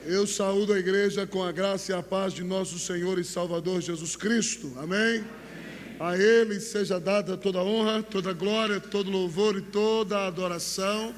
Eu saúdo a igreja com a graça e a paz de nosso Senhor e Salvador Jesus Cristo. Amém? A Ele seja dada toda a honra, toda a glória, todo louvor e toda a adoração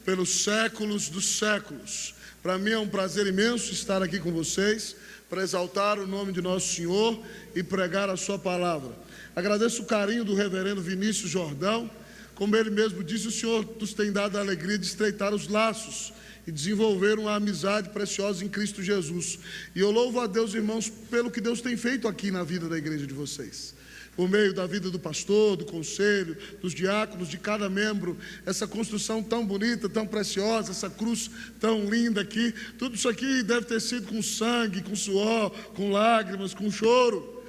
pelos séculos dos séculos. Para mim é um prazer imenso estar aqui com vocês para exaltar o nome de nosso Senhor e pregar a sua palavra. Agradeço o carinho do reverendo Vinícius Jordão. Como ele mesmo disse, o Senhor nos tem dado a alegria de estreitar os laços e desenvolver uma amizade preciosa em Cristo Jesus. E eu louvo a Deus, irmãos, pelo que Deus tem feito aqui na vida da igreja de vocês. Por meio da vida do pastor, do conselho, dos diáconos, de cada membro, essa construção tão bonita, tão preciosa, essa cruz tão linda aqui, tudo isso aqui deve ter sido com sangue, com suor, com lágrimas, com choro.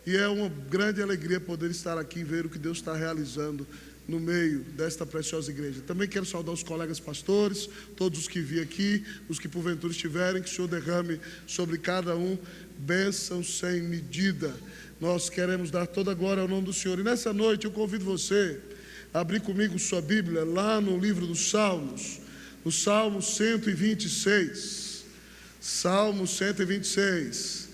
E é uma grande alegria poder estar aqui e ver o que Deus está realizando no meio desta preciosa igreja. Também quero saudar os colegas pastores, todos os que vi aqui, os que porventura estiverem, que o Senhor derrame sobre cada um bênção sem medida. Nós queremos dar toda a glória ao nome do Senhor. E nessa noite eu convido você a abrir comigo sua Bíblia lá no livro dos Salmos, no Salmo 126. Salmo 126.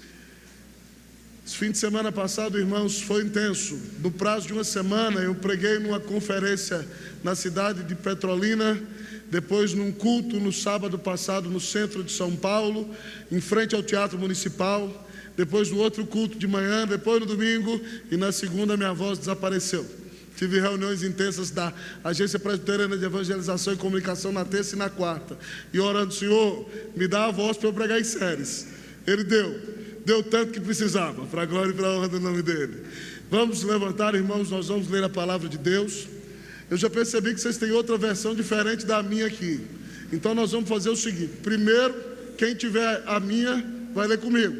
Esse fim de semana passado, irmãos, foi intenso. No prazo de uma semana, eu preguei numa conferência na cidade de Petrolina, depois num culto no sábado passado no centro de São Paulo, em frente ao Teatro Municipal, depois no outro culto de manhã, depois no domingo, e na segunda minha voz desapareceu. Tive reuniões intensas da Agência Presbiteriana de Evangelização e Comunicação na terça e na quarta, e orando: Senhor, me dá a voz para eu pregar em séries. Ele deu tanto que precisava, para a glória e para a honra do nome dele. Vamos levantar, irmãos, nós vamos ler a palavra de Deus. Eu já percebi que vocês têm outra versão diferente da minha aqui, então nós vamos fazer o seguinte: primeiro, quem tiver a minha vai ler comigo,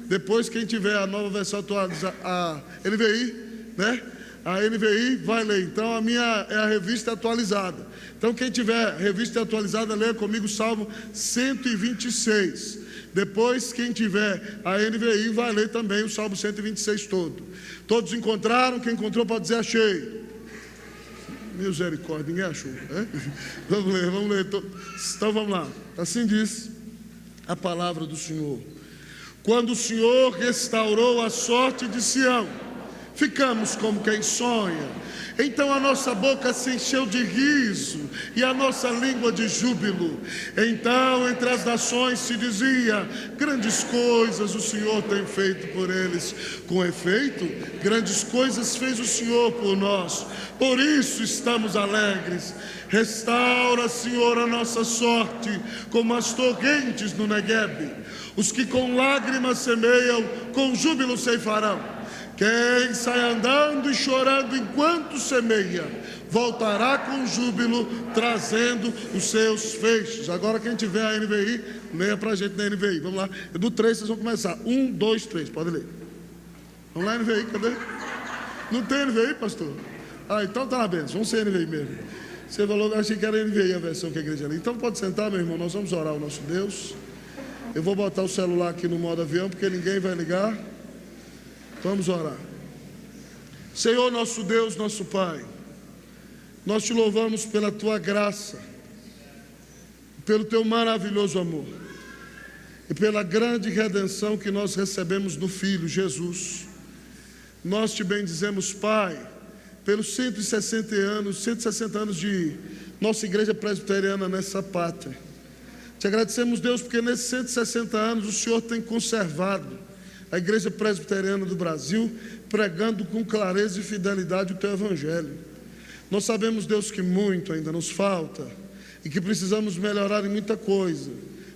depois quem tiver a nova versão atualizada, a NVI, né? A NVI vai ler. Então a minha é a revista atualizada. Então quem tiver revista atualizada, leia comigo Salmo 126. Depois, quem tiver a NVI vai ler também o Salmo 126 todo. Todos encontraram? Quem encontrou pode dizer achei. Misericórdia, ninguém achou, né? Vamos ler. Então vamos lá. Assim diz a palavra do Senhor. Quando o Senhor restaurou a sorte de Sião, ficamos como quem sonha. Então a nossa boca se encheu de riso e a nossa língua de júbilo. Então entre as nações se dizia: grandes coisas o Senhor tem feito por eles. Com efeito, grandes coisas fez o Senhor por nós. Por isso estamos alegres. Restaura, Senhor, a nossa sorte como as torrentes no Neguebe. Os que com lágrimas semeiam, com júbilo ceifarão. Quem sai andando e chorando enquanto semeia, voltará com júbilo, trazendo os seus feixes. Agora quem tiver a NVI, leia para a gente na NVI. Vamos lá, do 3 vocês vão começar. 1, 2, 3, pode ler. Vamos lá, NVI, cadê? Não tem NVI, pastor? Então tá na benção, vamos ser NVI mesmo. Você falou, eu achei que era NVI a versão que a igreja lê. Então pode sentar, meu irmão, nós vamos orar ao nosso Deus. Eu vou botar o celular aqui no modo avião, porque ninguém vai ligar. Vamos orar. Senhor, nosso Deus, nosso Pai, nós te louvamos pela tua graça, pelo teu maravilhoso amor e pela grande redenção que nós recebemos no Filho Jesus. Nós te bendizemos, Pai, pelos 160 anos de nossa igreja presbiteriana nessa pátria. Te agradecemos, Deus, porque nesses 160 anos o Senhor tem conservado a igreja presbiteriana do Brasil, pregando com clareza e fidelidade o teu evangelho. Nós sabemos, Deus, que muito ainda nos falta e que precisamos melhorar em muita coisa,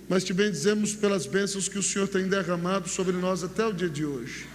mas te bendizemos pelas bênçãos que o Senhor tem derramado sobre nós até o dia de hoje.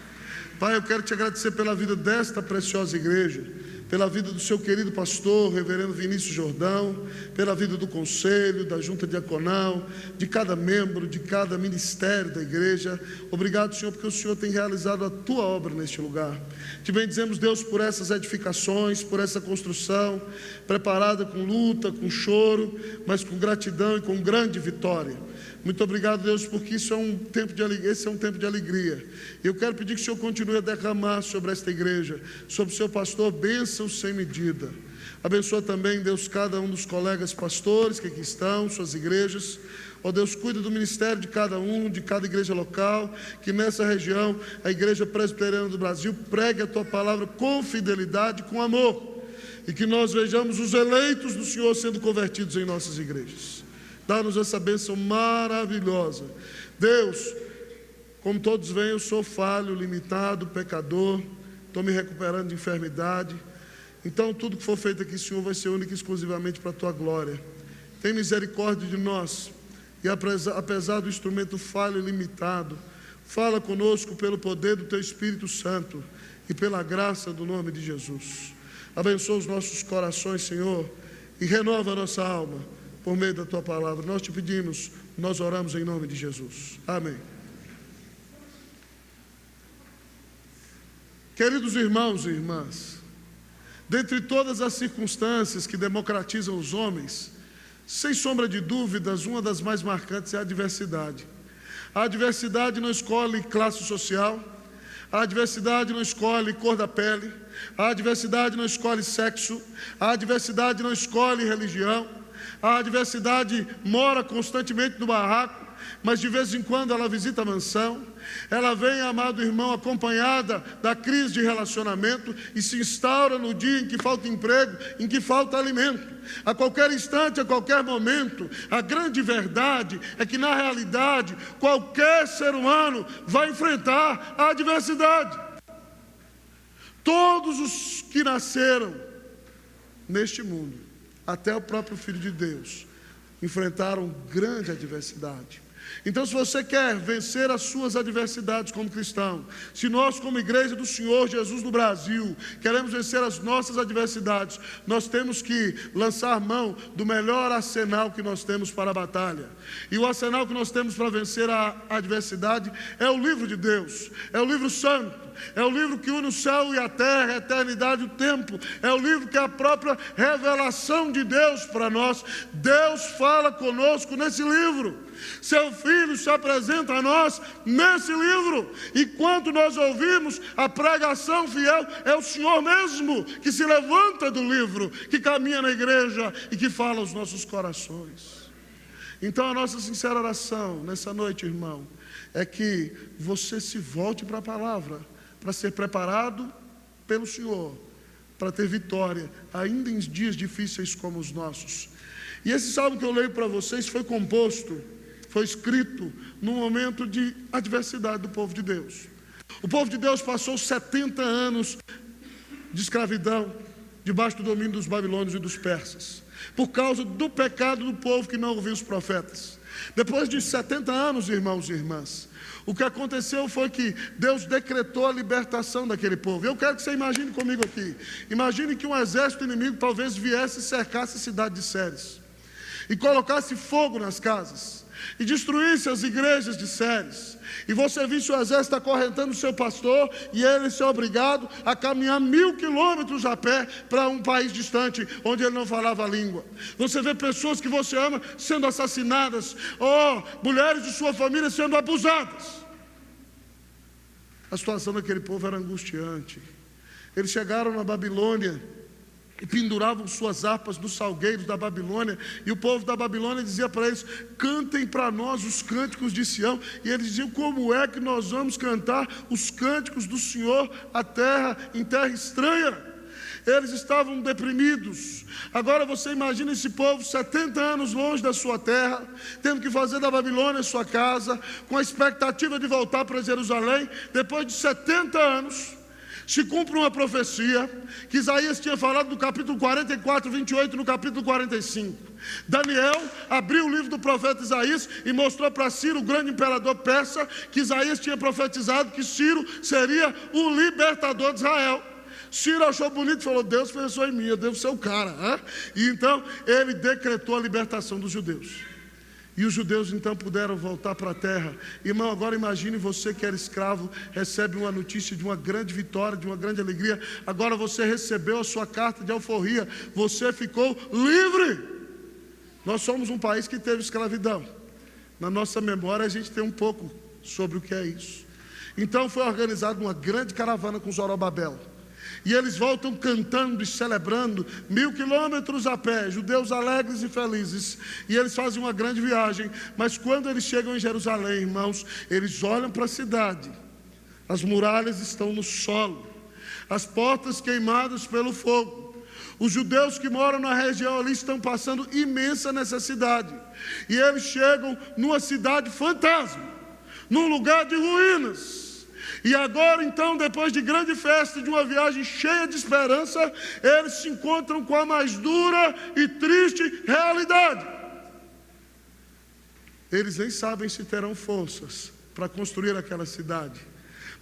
Pai, eu quero te agradecer pela vida desta preciosa igreja, pela vida do seu querido pastor, reverendo Vinícius Jordão, pela vida do conselho, da junta diaconal, de cada membro, de cada ministério da igreja. Obrigado, Senhor, porque o Senhor tem realizado a tua obra neste lugar. Te bendizemos, Deus, por essas edificações, por essa construção, preparada com luta, com choro, mas com gratidão e com grande vitória. Muito obrigado, Deus, porque esse é um tempo de alegria. Eu quero pedir que o Senhor continue a derramar sobre esta igreja, sobre o seu pastor, bênçãos sem medida. Abençoa também, Deus, cada um dos colegas pastores que aqui estão, suas igrejas. Ó Deus, cuida do ministério de cada um, de cada igreja local, que nessa região, a Igreja Presbiteriana do Brasil, pregue a Tua palavra com fidelidade, com amor, e que nós vejamos os eleitos do Senhor sendo convertidos em nossas igrejas. Dá-nos essa bênção maravilhosa. Deus, como todos veem, eu sou falho, limitado, pecador, estou me recuperando de enfermidade. Então, tudo que for feito aqui, Senhor, vai ser único e exclusivamente para a Tua glória. Tem misericórdia de nós. E apesar do instrumento falho e limitado, fala conosco pelo poder do Teu Espírito Santo e pela graça do nome de Jesus. Abençoa os nossos corações, Senhor, e renova a nossa alma por meio da Tua palavra. Nós te pedimos, nós oramos em nome de Jesus. Amém. Queridos irmãos e irmãs, dentre todas as circunstâncias que democratizam os homens, sem sombra de dúvidas, uma das mais marcantes é a adversidade. A adversidade não escolhe classe social, a adversidade não escolhe cor da pele, a adversidade não escolhe sexo, a adversidade não escolhe religião, a adversidade mora constantemente no barraco, mas de vez em quando ela visita a mansão. Ela vem, amado irmão, acompanhada da crise de relacionamento e se instaura no dia em que falta emprego, em que falta alimento. A qualquer instante, a qualquer momento, a grande verdade é que, na realidade, qualquer ser humano vai enfrentar a adversidade. Todos os que nasceram neste mundo, até o próprio Filho de Deus, enfrentaram grande adversidade. Então, se você quer vencer as suas adversidades como cristão, se nós, como Igreja do Senhor Jesus no Brasil, queremos vencer as nossas adversidades, nós temos que lançar mão do melhor arsenal que nós temos para a batalha. E o arsenal que nós temos para vencer a adversidade é o livro de Deus, é o livro santo. É o livro que une o céu e a terra, a eternidade e o tempo. É o livro que é a própria revelação de Deus para nós. Deus fala conosco nesse livro. Seu Filho se apresenta a nós nesse livro. E quando nós ouvimos a pregação fiel, é o Senhor mesmo que se levanta do livro, que caminha na igreja e que fala aos nossos corações. Então a nossa sincera oração nessa noite, irmão, é que você se volte para a palavra, para ser preparado pelo Senhor, para ter vitória, ainda em dias difíceis como os nossos. E esse salmo que eu leio para vocês foi escrito num momento de adversidade do povo de Deus. O povo de Deus passou 70 anos de escravidão, debaixo do domínio dos babilônios e dos persas, por causa do pecado do povo que não ouviu os profetas. Depois de 70 anos, irmãos e irmãs, o que aconteceu foi que Deus decretou a libertação daquele povo. Eu quero que você imagine comigo aqui. Imagine que um exército inimigo talvez viesse e cercasse a cidade de Séres, e colocasse fogo nas casas, e destruísse as igrejas de Séres. E você visse o exército acorrentando o seu pastor, e ele ser obrigado a caminhar 1000 quilômetros a pé para um país distante, onde ele não falava a língua. Você vê pessoas que você ama sendo assassinadas, mulheres de sua família sendo abusadas. A situação daquele povo era angustiante. Eles chegaram na Babilônia e penduravam suas harpas nos salgueiros da Babilônia, e o povo da Babilônia dizia para eles: cantem para nós os cânticos de Sião. E eles diziam: como é que nós vamos cantar os cânticos do Senhor em terra estranha? Eles estavam deprimidos. Agora você imagina esse povo 70 anos longe da sua terra, tendo que fazer da Babilônia sua casa, com a expectativa de voltar para Jerusalém. Depois de 70 anos, se cumpre uma profecia que Isaías tinha falado no capítulo 44, 28, no capítulo 45. Daniel abriu o livro do profeta Isaías e mostrou para Ciro, o grande imperador persa, que Isaías tinha profetizado que Ciro seria o libertador de Israel. Ciro achou bonito e falou: Deus pensou em mim, eu devo ser o cara. E então ele decretou a libertação dos judeus. E os judeus então puderam voltar para a terra. Irmão, agora imagine você que era escravo, recebe uma notícia de uma grande vitória, de uma grande alegria. Agora você recebeu a sua carta de alforria, você ficou livre. Nós somos um país que teve escravidão. Na nossa memória a gente tem um pouco sobre o que é isso. Então foi organizada uma grande caravana com Zorobabel. E eles voltam cantando e celebrando 1000 quilômetros a pé, judeus alegres e felizes. E eles fazem uma grande viagem. Mas quando eles chegam em Jerusalém, irmãos, eles olham para a cidade. As muralhas estão no solo, as portas queimadas pelo fogo. Os judeus que moram na região ali estão passando imensa necessidade. E eles chegam numa cidade fantasma, num lugar de ruínas. E agora, então, depois de grande festa, de uma viagem cheia de esperança, eles se encontram com a mais dura e triste realidade. Eles nem sabem se terão forças para construir aquela cidade.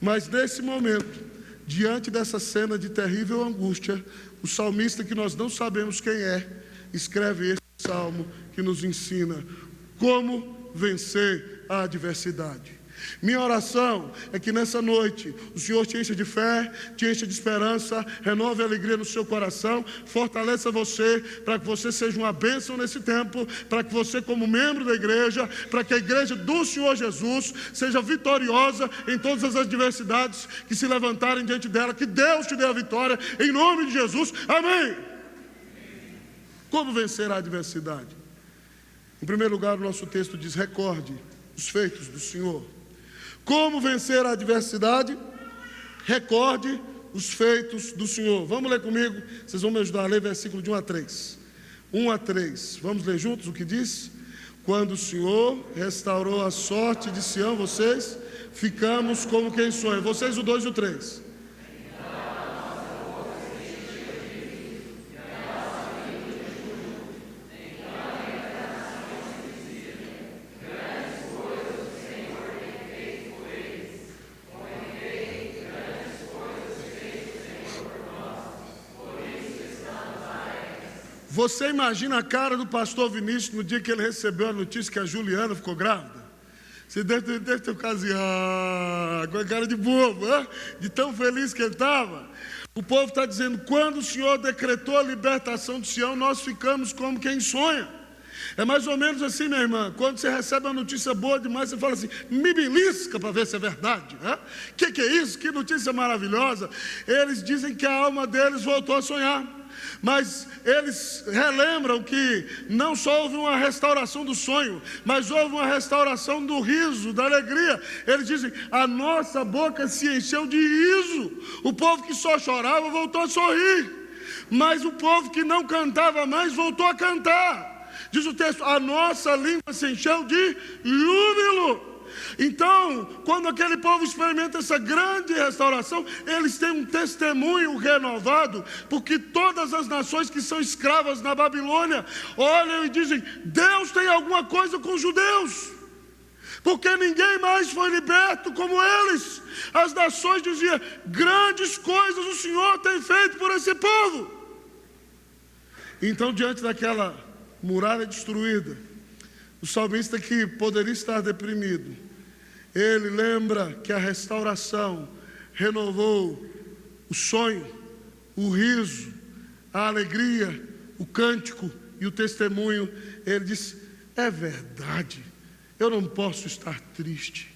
Mas nesse momento, diante dessa cena de terrível angústia, o salmista, que nós não sabemos quem é, escreve esse salmo que nos ensina como vencer a adversidade. Minha oração é que nessa noite o Senhor te encha de fé, te encha de esperança, renove a alegria no seu coração, fortaleça você, para que você seja uma bênção nesse tempo, para que você, como membro da igreja, para que a igreja do Senhor Jesus seja vitoriosa em todas as adversidades que se levantarem diante dela. Que Deus te dê a vitória, em nome de Jesus, amém. Como vencer a adversidade? Em primeiro lugar, o nosso texto diz: recorde os feitos do Senhor. Como vencer a adversidade? Recorde os feitos do Senhor. Vamos ler comigo, vocês vão me ajudar a ler versículo de 1 a 3. 1 a 3, vamos ler juntos o que diz? Quando o Senhor restaurou a sorte de Sião, vocês ficamos como quem sonha. Vocês o 2 e o 3. Você imagina a cara do pastor Vinícius no dia que ele recebeu a notícia que a Juliana ficou grávida? Você deve ter ficado assim, com a cara de bobo, de tão feliz que ele estava. O povo está dizendo: quando o Senhor decretou a libertação de Sião, nós ficamos como quem sonha. É mais ou menos assim, minha irmã, quando você recebe uma notícia boa demais, você fala assim: me belisca para ver se é verdade. Que é isso? Que notícia maravilhosa. Eles dizem que a alma deles voltou a sonhar. Mas eles relembram que não só houve uma restauração do sonho, mas houve uma restauração do riso, da alegria. Eles dizem: a nossa boca se encheu de riso. O povo que só chorava voltou a sorrir, mas o povo que não cantava mais voltou a cantar. Diz o texto: a nossa língua se encheu de júbilo. Então, quando aquele povo experimenta essa grande restauração, eles têm um testemunho renovado, porque todas as nações que são escravas na Babilônia olham e dizem: Deus tem alguma coisa com os judeus, porque ninguém mais foi liberto como eles. As nações diziam: grandes coisas o Senhor tem feito por esse povo. Então, diante daquela muralha destruída, o salmista, que poderia estar deprimido, ele lembra que a restauração renovou o sonho, o riso, a alegria, o cântico e o testemunho. Ele diz: é verdade, eu não posso estar triste.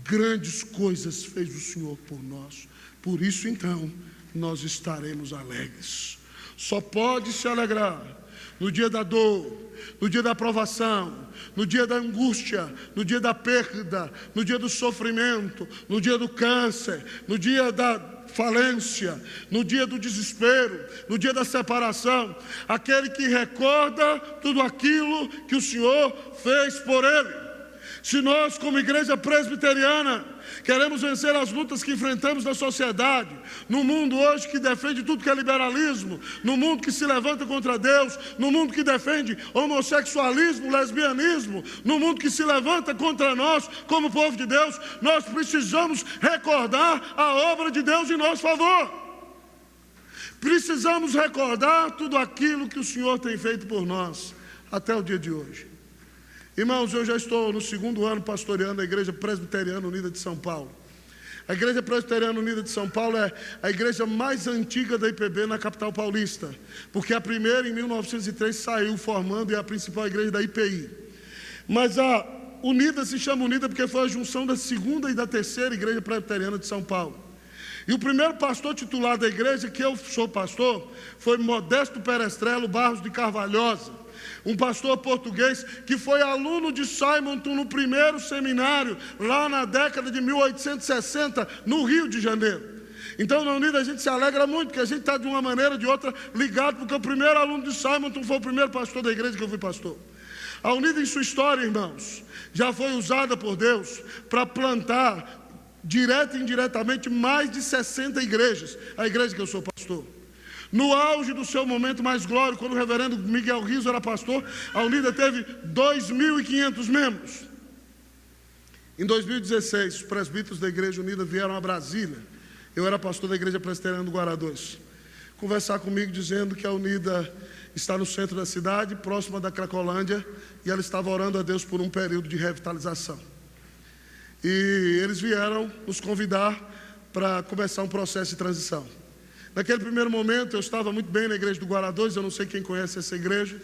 Grandes coisas fez o Senhor por nós. Por isso, então, nós estaremos alegres. Só pode se alegrar no dia da dor, no dia da provação, no dia da angústia, no dia da perda, no dia do sofrimento, no dia do câncer, no dia da falência, no dia do desespero, no dia da separação, aquele que recorda tudo aquilo que o Senhor fez por ele. Se nós, como igreja presbiteriana, queremos vencer as lutas que enfrentamos na sociedade, no mundo hoje que defende tudo que é liberalismo, no mundo que se levanta contra Deus, no mundo que defende homossexualismo, lesbianismo, no mundo que se levanta contra nós como povo de Deus, nós precisamos recordar a obra de Deus em nosso favor. Precisamos recordar tudo aquilo que o Senhor tem feito por nós até o dia de hoje. Irmãos, eu já estou no 2º ano pastoreando a Igreja Presbiteriana Unida de São Paulo. A Igreja Presbiteriana Unida de São Paulo é a igreja mais antiga da IPB na capital paulista, porque a primeira, em 1903, saiu formando e é a principal igreja da IPI. Mas a Unida se chama Unida porque foi a junção da 2ª e da 3ª Igreja Presbiteriana de São Paulo. E o primeiro pastor titular da igreja, que eu sou pastor, foi Modesto Perestrello Barros de Carvalhosa, um pastor português que foi aluno de Simonton no primeiro seminário, lá na década de 1860, no Rio de Janeiro. Então, na Unida, a gente se alegra muito, porque a gente está, de uma maneira ou de outra, ligado, porque o primeiro aluno de Simonton foi o primeiro pastor da igreja que eu fui pastor. A Unida, em sua história, irmãos, já foi usada por Deus para plantar, direta e indiretamente, mais de 60 igrejas, a igreja que eu sou pastor. No auge do seu momento mais glórico, quando o reverendo Miguel Rizzo era pastor, a Unida teve 2.500 membros. Em 2016, os presbíteros da Igreja Unida vieram a Brasília. Eu era pastor da Igreja Presbiteriana do Guará 2. Conversar comigo dizendo que a Unida está no centro da cidade, próxima da Cracolândia, e ela estava orando a Deus por um período de revitalização. E eles vieram nos convidar para começar um processo de transição. Naquele primeiro momento, eu estava muito bem na igreja do Guará 2, eu não sei quem conhece essa igreja,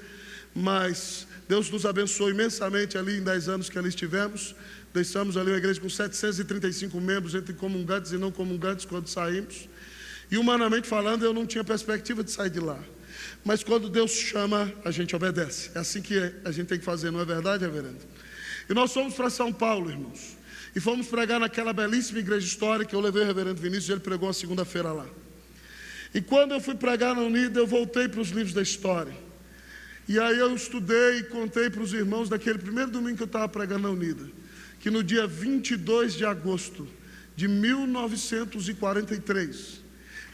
mas Deus nos abençoou imensamente ali em 10 anos que ali estivemos. Deixamos ali uma igreja com 735 membros, entre comungantes e não comungantes, quando saímos. E humanamente falando, eu não tinha perspectiva de sair de lá. Mas quando Deus chama, a gente obedece. É assim que a gente tem que fazer, não é verdade, reverendo? E nós fomos para São Paulo, irmãos. E fomos pregar naquela belíssima igreja histórica. Eu levei o reverendo Vinícius e ele pregou a segunda-feira lá. E quando eu fui pregar na Unida, eu voltei para os livros da história. E aí eu estudei e contei para os irmãos daquele primeiro domingo que eu estava pregando na Unida, que no dia 22 de agosto de 1943,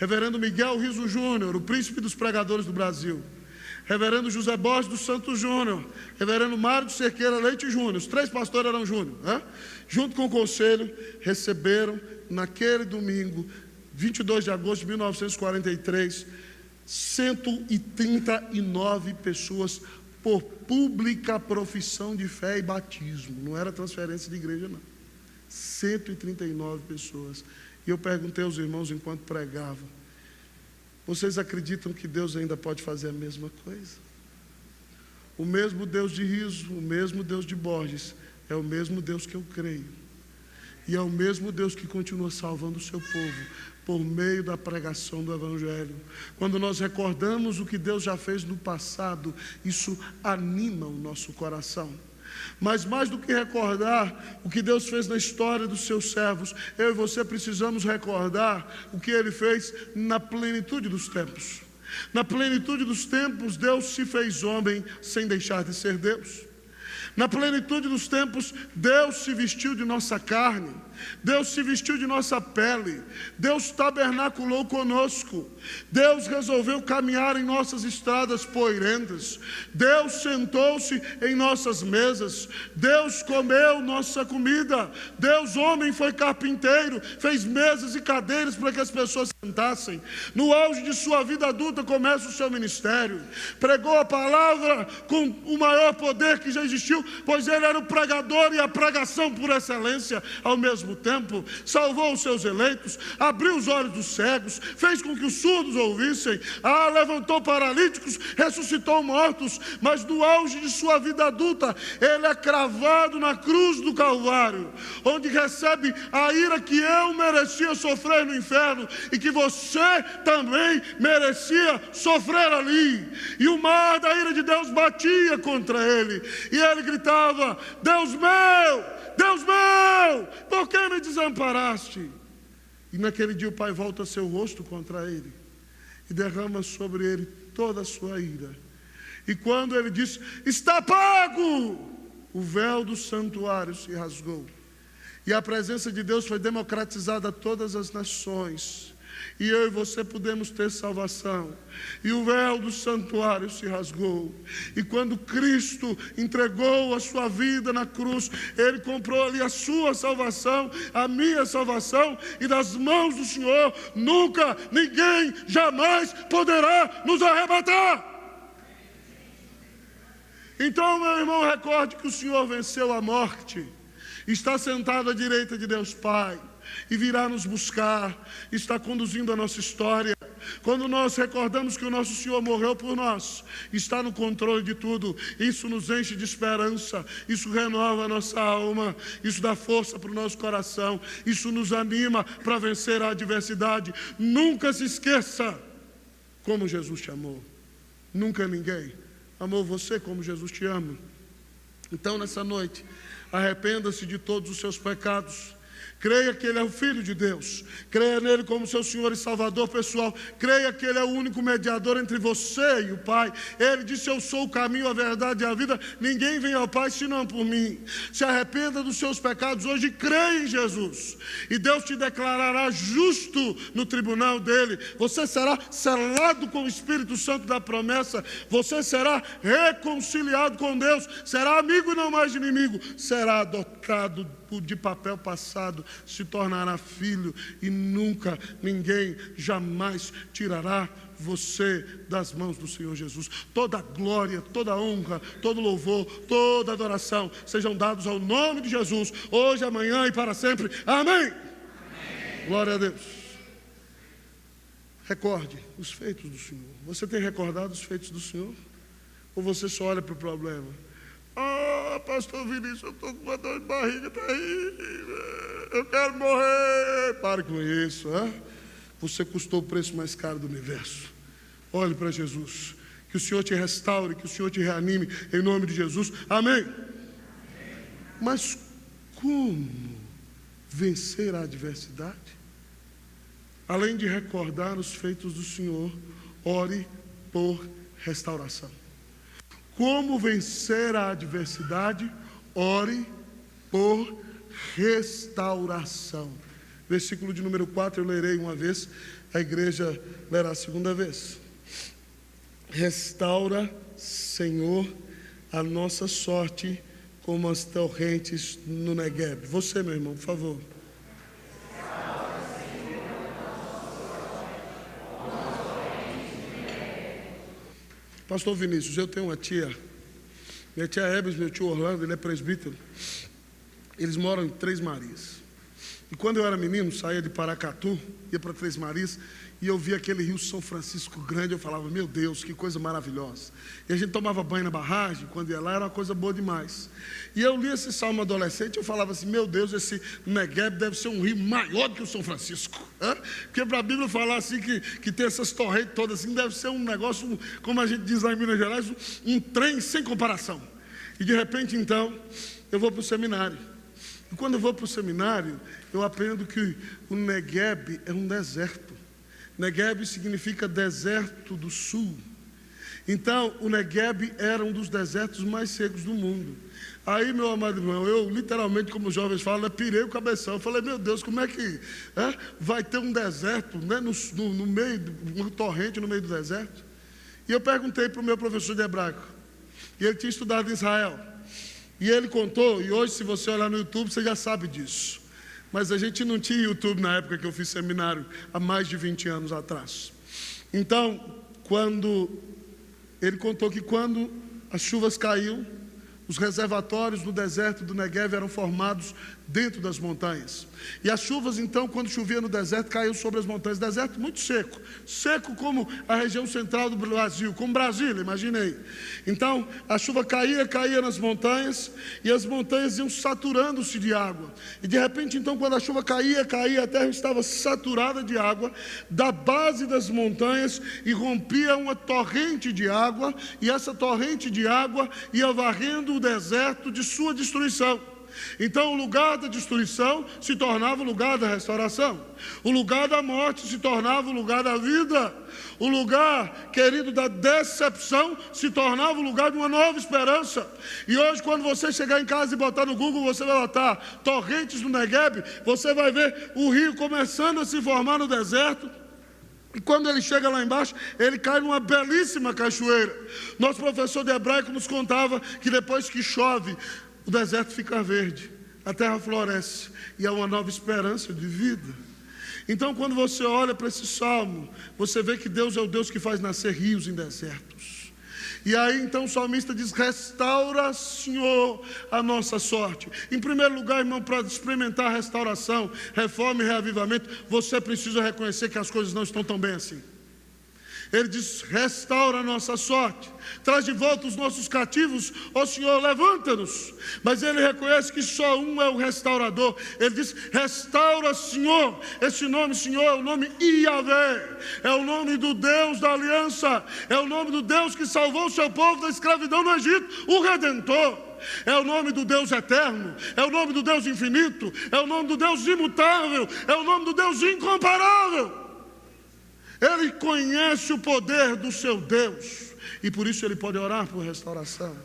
reverendo Miguel Rizzo Júnior, o príncipe dos pregadores do Brasil, reverendo José Borges dos Santos Júnior, reverendo Mário de Cerqueira Leite Júnior, os 3 pastores eram Júnior, junto com o conselho, receberam naquele domingo, 22 de agosto de 1943, 139 pessoas por pública profissão de fé e batismo. Não era transferência de igreja, não. 139 pessoas. E eu perguntei aos irmãos enquanto pregava: vocês acreditam que Deus ainda pode fazer a mesma coisa? O mesmo Deus de Rizzo, o mesmo Deus de Borges, é o mesmo Deus que eu creio. E é o mesmo Deus que continua salvando o seu povo por meio da pregação do Evangelho. Quando nós recordamos o que Deus já fez no passado, isso anima o nosso coração. Mas mais do que recordar o que Deus fez na história dos seus servos, eu e você precisamos recordar o que Ele fez na plenitude dos tempos. Na plenitude dos tempos, Deus se fez homem sem deixar de ser Deus. Na plenitude dos tempos, Deus se vestiu de nossa carne, Deus se vestiu de nossa pele, Deus tabernaculou conosco, Deus resolveu caminhar em nossas estradas poeirentas, Deus sentou-se em nossas mesas, Deus comeu nossa comida, Deus, homem, foi carpinteiro, fez mesas e cadeiras para que as pessoas sentassem. No auge de sua vida adulta começa o seu ministério, pregou a palavra com o maior poder que já existiu, pois ele era o pregador e a pregação por excelência ao mesmo tempo. Salvou os seus eleitos, abriu os olhos dos cegos, fez com que os surdos ouvissem, levantou paralíticos, ressuscitou mortos. Mas no auge de sua vida adulta, ele é cravado na cruz do Calvário, onde recebe a ira que eu merecia sofrer no inferno e que você também merecia sofrer ali. E o mar da ira de Deus batia contra ele, e ele gritava: Deus meu, por que me desamparaste? E naquele dia o Pai volta seu rosto contra ele e derrama sobre ele toda a sua ira. E quando ele disse: está pago, o véu do santuário se rasgou e a presença de Deus foi democratizada a todas as nações. E eu e você podemos ter salvação. E o véu do santuário se rasgou. E quando Cristo entregou a sua vida na cruz, Ele comprou ali a sua salvação, a minha salvação. E das mãos do Senhor, nunca, ninguém, jamais poderá nos arrebatar. Então, meu irmão, recorde que o Senhor venceu a morte. Está sentado à direita de Deus Pai. E virá nos buscar, está conduzindo a nossa história. quando nós recordamos que o nosso Senhor morreu por nós, está no controle de tudo, isso nos enche de esperança, isso renova a nossa alma, isso dá força para o nosso coração, isso nos anima para vencer a adversidade. Nunca se esqueça como Jesus te amou. Nunca ninguém amou você como Jesus te ama. Então, nessa noite, arrependa-se de todos os seus pecados. Creia que Ele é o Filho de Deus. Creia nele como seu Senhor e Salvador pessoal. Creia que Ele é o único mediador entre você e o Pai. Ele disse: eu sou o caminho, a verdade e a vida. Ninguém vem ao Pai senão por mim. Se arrependa dos seus pecados hoje e creia em Jesus. E Deus te declarará justo no tribunal dEle. Você será selado com o Espírito Santo da promessa. Você será reconciliado com Deus. Será amigo e não mais inimigo. Será adotado de papel passado, se tornará filho, e nunca ninguém jamais tirará você das mãos do Senhor Jesus. Toda glória, toda honra, todo louvor, toda adoração sejam dados ao nome de Jesus, hoje, amanhã e para sempre. Amém. Amém. Glória a Deus. Recorde os feitos do Senhor. Você tem recordado os feitos do Senhor? Ou você só olha para o problema? Pastor Vinícius, eu estou com uma dor de barriga terrível, eu quero morrer. Pare com isso, Você custou o preço mais caro do universo. Olhe para Jesus, que o Senhor te restaure, que o Senhor te reanime, em nome de Jesus. Amém. Mas como vencer a adversidade? Além de recordar os feitos do Senhor, ore por restauração. Como vencer a adversidade? Ore por restauração. Versículo de número 4, eu lerei uma vez, a igreja lerá a segunda vez. Restaura, Senhor, a nossa sorte como as torrentes no Negueb. Você, meu irmão, por favor. Pastor Vinícius, eu tenho uma tia, minha tia Hebes, meu tio Orlando, ele é presbítero, eles moram em Três Marias. E quando eu era menino, saía de Paracatu, ia para Três Marias, e eu via aquele rio São Francisco grande, eu falava: meu Deus, que coisa maravilhosa. E a gente tomava banho na barragem, quando ia lá era uma coisa boa demais. E eu li esse salmo adolescente, eu falava assim: meu Deus, esse Negueb deve ser um rio maior do que o São Francisco. Porque para a Bíblia falar assim, que tem essas torrentes todas assim, deve ser um negócio, como a gente diz lá em Minas Gerais, um trem sem comparação. E de repente então, eu vou para o seminário. E quando eu vou para o seminário, eu aprendo que o Negueb é um deserto. Negueb significa deserto do sul. Então, o Negueb era um dos desertos mais secos do mundo. Aí, meu amado irmão, eu literalmente, como os jovens falam, pirei o cabeção. Eu falei: meu Deus, como é que vai ter um deserto, né, no meio, uma torrente no meio do deserto? E eu perguntei para o meu professor de hebraico, e ele tinha estudado em Israel. E ele contou, e hoje, se você olhar no YouTube, você já sabe disso. Mas a gente não tinha YouTube na época que eu fiz seminário, há mais de 20 anos atrás. Então, ele contou que quando as chuvas caíam, os reservatórios no deserto do Negueb eram formados dentro das montanhas. E as chuvas, então, quando chovia no deserto, caíam sobre as montanhas. Deserto muito seco, seco como a região central do Brasil, como Brasília, imaginei. Então, a chuva caía nas montanhas, e as montanhas iam saturando-se de água. E de repente, então, quando a chuva caía, a terra estava saturada de água, da base das montanhas irrompia uma torrente de água, e essa torrente de água ia varrendo o deserto de sua destruição. Então o lugar da destruição se tornava o lugar da restauração. O lugar da morte se tornava o lugar da vida. O lugar, querido, da decepção se tornava o lugar de uma nova esperança. E hoje, quando você chegar em casa e botar no Google, você vai botar torrentes do Negueb, você vai ver o rio começando a se formar no deserto. E quando ele chega lá embaixo, ele cai numa belíssima cachoeira. Nosso professor de hebraico nos contava que depois que chove, o deserto fica verde, a terra floresce, e há uma nova esperança de vida. Então, quando você olha para esse salmo, você vê que Deus é o Deus que faz nascer rios em desertos. E aí, então, o salmista diz: restaura, Senhor, a nossa sorte. Em primeiro lugar, irmão, para experimentar a restauração, reforma e reavivamento, você precisa reconhecer que as coisas não estão tão bem assim. Ele diz: restaura a nossa sorte, traz de volta os nossos cativos, ó Senhor, levanta-nos. Mas ele reconhece que só um é o restaurador. Ele diz: restaura, Senhor. Esse nome, Senhor, é o nome Iavé, é o nome do Deus da aliança, é o nome do Deus que salvou o seu povo da escravidão no Egito, o Redentor. É o nome do Deus eterno, é o nome do Deus infinito, é o nome do Deus imutável, é o nome do Deus incomparável. Ele conhece o poder do seu Deus e por isso ele pode orar por restauração.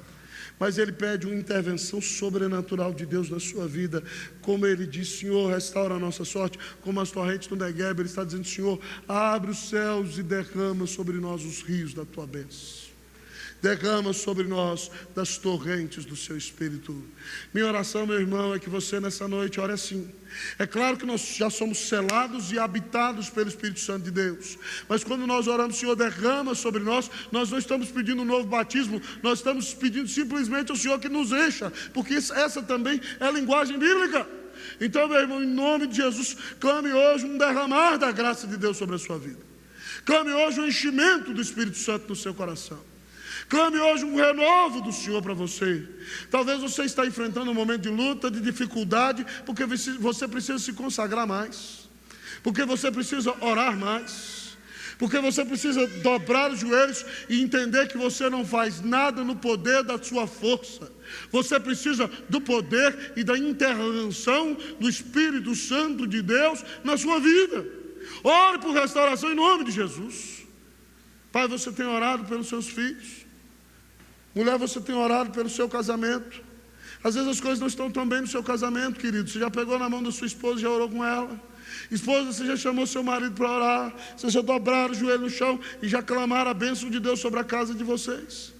Mas ele pede uma intervenção sobrenatural de Deus na sua vida. Como ele diz: Senhor, restaura a nossa sorte. Como as torrentes do Negueb, ele está dizendo: Senhor, abre os céus e derrama sobre nós os rios da tua bênção. Derrama sobre nós das torrentes do seu Espírito. Minha oração, meu irmão, é que você nessa noite ore assim. É claro que nós já somos selados e habitados pelo Espírito Santo de Deus. Mas quando nós oramos: Senhor, derrama sobre nós, nós não estamos pedindo um novo batismo. Nós estamos pedindo simplesmente ao Senhor que nos encha. Porque essa também é a linguagem bíblica. Então, meu irmão, em nome de Jesus, clame hoje um derramar da graça de Deus sobre a sua vida. Clame hoje um enchimento do Espírito Santo no seu coração. Clame hoje um renovo do Senhor para você. Talvez você está enfrentando um momento de luta, de dificuldade, porque você precisa se consagrar mais, porque você precisa orar mais, porque você precisa dobrar os joelhos e entender que você não faz nada no poder da sua força. Você precisa do poder e da intervenção do Espírito Santo de Deus na sua vida. Ore por restauração em nome de Jesus. Pai, você tem orado pelos seus filhos. Mulher, você tem orado pelo seu casamento. Às vezes as coisas não estão tão bem no seu casamento, querido. Você já pegou na mão da sua esposa e já orou com ela. Esposa, você já chamou seu marido para orar. Vocês já dobraram o joelho no chão e já clamaram a bênção de Deus sobre a casa de vocês.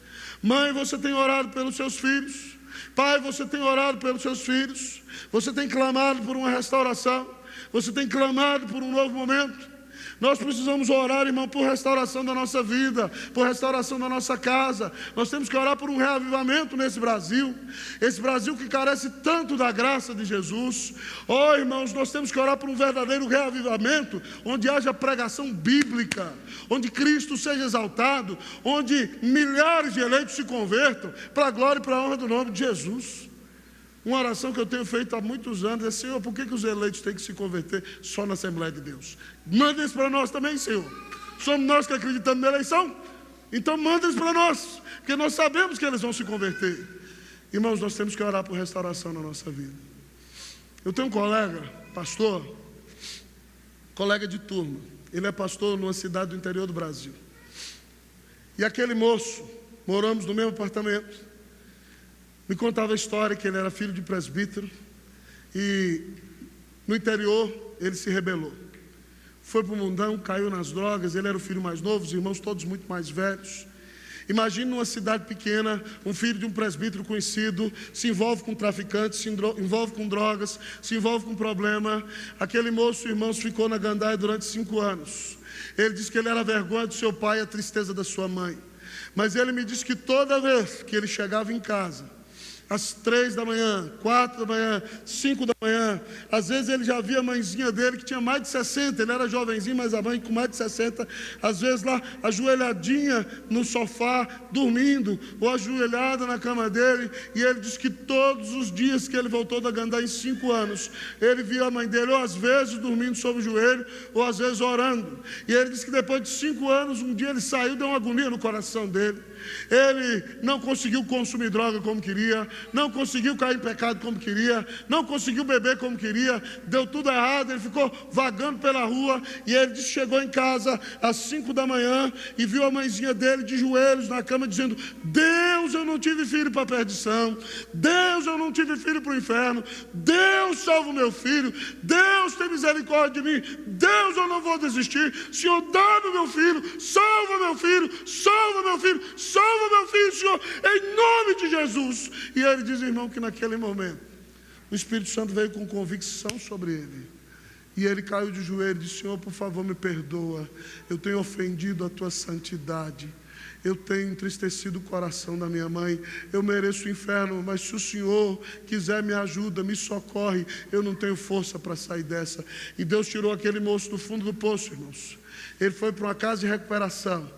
Mãe, você tem orado pelos seus filhos. Pai, você tem orado pelos seus filhos. Você tem clamado por uma restauração. Você tem clamado por um novo momento. Nós precisamos orar, irmão, por restauração da nossa vida, por restauração da nossa casa. Nós temos que orar por um reavivamento nesse Brasil. Esse Brasil que carece tanto da graça de Jesus. Oh, irmãos, nós temos que orar por um verdadeiro reavivamento, onde haja pregação bíblica, onde Cristo seja exaltado, onde milhares de eleitos se convertam para a glória e para a honra do nome de Jesus. Uma oração que eu tenho feito há muitos anos é: Senhor, por que os eleitos têm que se converter só na Assembleia de Deus? Manda isso para nós também, Senhor. Somos nós que acreditamos na eleição. Então manda isso para nós, porque nós sabemos que eles vão se converter. Irmãos, nós temos que orar por restauração na nossa vida. Eu tenho um colega, pastor, colega de turma. Ele é pastor numa cidade do interior do Brasil. E aquele moço, moramos no mesmo apartamento, me contava a história que ele era filho de presbítero e no interior ele se rebelou. Foi para o mundão, caiu nas drogas. Ele era o filho mais novo, os irmãos todos muito mais velhos. Imagine numa cidade pequena, um filho de um presbítero conhecido se envolve com traficantes, se envolve com drogas, se envolve com problema. Aquele moço, irmãos, ficou na gandaia durante 5 anos. Ele disse que ele era a vergonha do seu pai e a tristeza da sua mãe. Mas ele me disse que toda vez que ele chegava em casa, às 3 da manhã, 4 da manhã, 5 da manhã, às vezes ele já via a mãezinha dele que tinha mais de 60, ele era jovenzinho, mas a mãe com mais de 60, às vezes lá ajoelhadinha no sofá, dormindo, ou ajoelhada na cama dele. E ele disse que todos os dias que ele voltou da gandaia em 5 anos, ele via a mãe dele, ou às vezes dormindo sobre o joelho, ou às vezes orando. E ele disse que depois de 5 anos, um dia ele saiu, deu uma agonia no coração dele. Ele não conseguiu consumir droga como queria, não conseguiu cair em pecado como queria, não conseguiu beber como queria, deu tudo errado. Ele ficou vagando pela rua. E ele disse que chegou em casa às 5 da manhã e viu a mãezinha dele de joelhos na cama dizendo: Deus, eu não tive filho para a perdição, Deus, eu não tive filho para o inferno, Deus, salva o meu filho, Deus, tem misericórdia de mim, Deus, eu não vou desistir, Senhor, dá-me meu filho, salva meu filho, salva meu filho, salva meu filho, Senhor, em nome de Jesus. E ele diz, irmão, que naquele momento o Espírito Santo veio com convicção sobre ele. E ele caiu de joelho e disse: Senhor, por favor, me perdoa. Eu tenho ofendido a tua santidade. eu tenho entristecido o coração da minha mãe, eu mereço o inferno, mas se o Senhor quiser me ajuda, me socorre, eu não tenho força para sair dessa. E Deus tirou aquele moço do fundo do poço, irmãos. Ele foi para uma casa de recuperação.